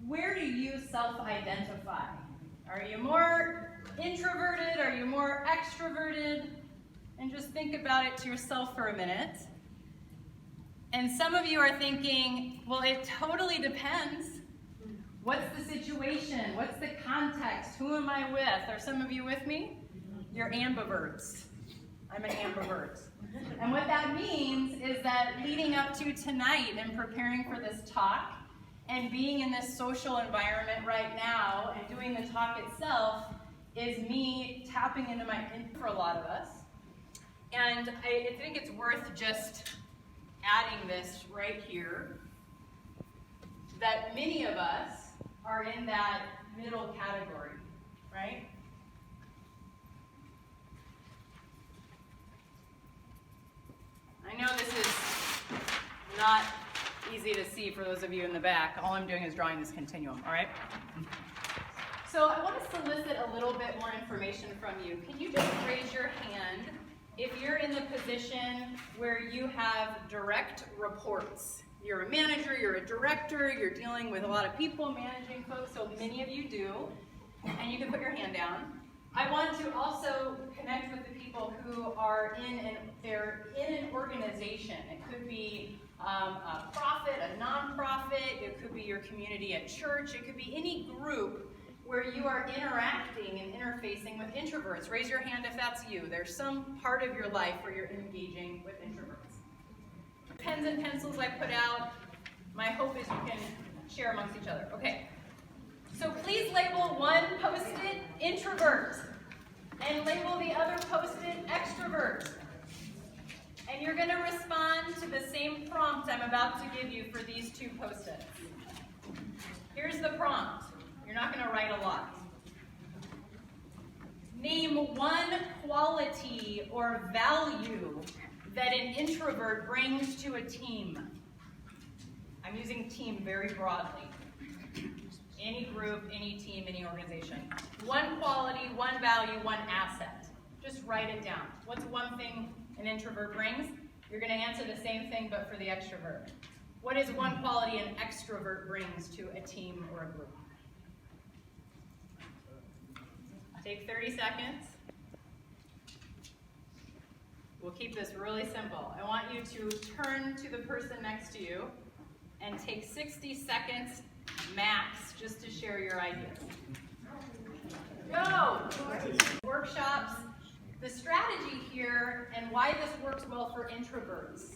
where do you self-identify? Are you more introverted? Are you more extroverted? And just think about it to yourself for a minute. And some of you are thinking, well, it totally depends. What's the situation? What's the context? Who am I with? Are some of you with me? You're ambiverts. I'm an ambivert. And what that means is that leading up to tonight and preparing for this talk and being in this social environment right now and doing the talk itself is me tapping into my for a lot of us. And I think it's worth just adding this right here, that many of us are in that middle category, right? I know this is not easy to see for those of you in the back. All I'm doing is drawing this continuum, all right? So I want to solicit a little bit more information from you. Can you just raise your hand if you're in the position where you have direct reports? You're a manager, you're a director, you're dealing with a lot of people, managing folks, so many of you do, and you can put your hand down. I want to also connect with the people who are in an organization. It could be a profit, a nonprofit, it could be your community at church, it could be any group where you are interacting and interfacing with introverts. Raise your hand if that's you. There's some part of your life where you're engaging with introverts. Pens and pencils I put out. My hope is you can share amongst each other. Okay. So please label one post-it introvert and label the other post-it extrovert. And you're going to respond to the same prompt I'm about to give you for these two post-its. Here's the prompt. You're not going to write a lot. Name one quality or value that an introvert brings to a team. I'm using team very broadly. Any group, any team, any organization. One quality, one value, one asset. Just write it down. What's one thing an introvert brings? You're going to answer the same thing but for the extrovert. What is one quality an extrovert brings to a team or a group? Take 30 seconds. We'll keep this really simple. I want you to turn to the person next to you and take 60 seconds max just to share your ideas. Go! Workshops. The strategy here and why this works well for introverts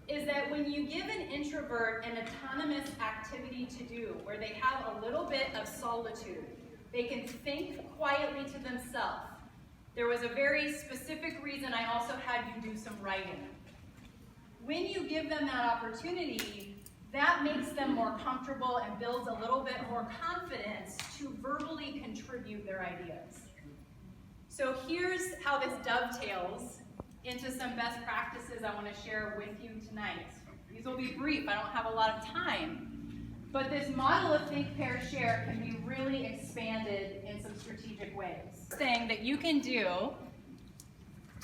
is that when you give an introvert an autonomous activity to do where they have a little bit of solitude, they can think quietly to themselves. There was a very specific reason I also had you do some writing. When you give them that opportunity, that makes them more comfortable and builds a little bit more confidence to verbally contribute their ideas. So here's how this dovetails into some best practices I want to share with you tonight. These will be brief, I don't have a lot of time. But this model of think, pair, share can be really expanded in some strategic ways. Thing that you can do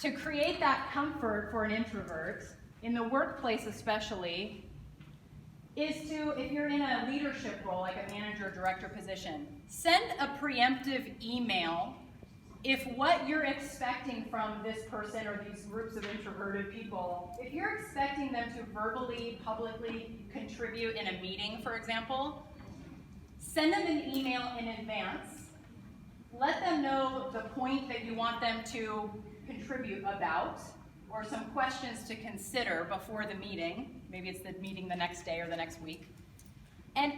to create that comfort for an introvert, in the workplace especially, is to, if you're in a leadership role, like a manager or director position, send a preemptive email if what you're expecting from this person or these groups of introverted people, if you're expecting them to verbally, publicly contribute in a meeting, for example, send them an email in advance. Let them know the point that you want them to contribute about, or some questions to consider before the meeting. Maybe it's the meeting the next day or the next week. And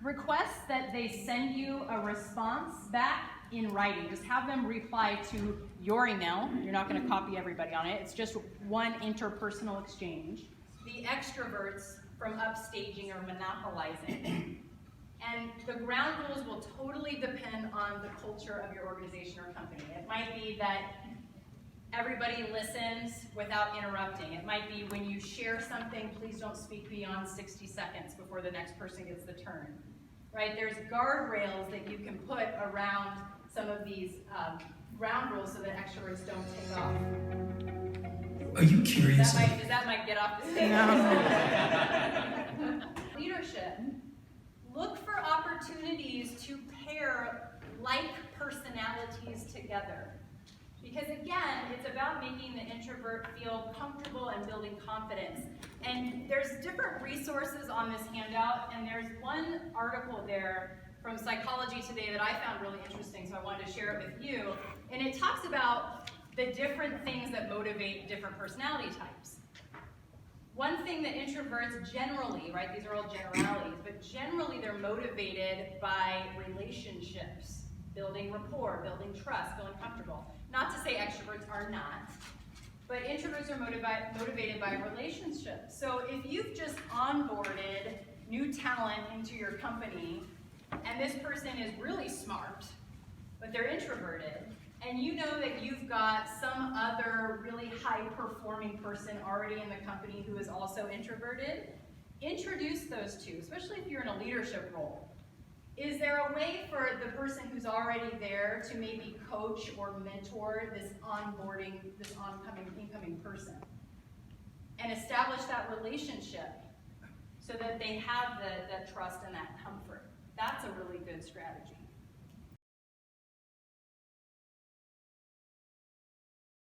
request that they send you a response back in writing. Just have them reply to your email. You're not going to copy everybody on it. It's just one interpersonal exchange. The extroverts from upstaging or monopolizing. And the ground rules will totally depend on the culture of your organization or company. It might be that everybody listens without interrupting. It might be when you share something, please don't speak beyond 60 seconds before the next person gets the turn. Right? There's guardrails that you can put around some of these ground rules so that extroverts don't take off. Are you curious? That might get off the stage. No. Leadership. Look for opportunities to pair like personalities together. Because again, it's about making the introvert feel comfortable and building confidence. And there's different resources on this handout, and there's one article there from Psychology Today that I found really interesting, so I wanted to share it with you. And it talks about the different things that motivate different personality types. One thing that introverts generally, right, these are all generalities, but generally they're motivated by relationships, building rapport, building trust, feeling comfortable. Not to say extroverts are not, but introverts are motivated by relationships. So if you've just onboarded new talent into your company, and this person is really smart, but they're introverted, and you know that you've got some other really high-performing person already in the company who is also introverted, introduce those two, especially if you're in a leadership role. Is there a way for the person who's already there to maybe coach or mentor this incoming person? And establish that relationship so that they have that trust and that comfort. That's a really good strategy.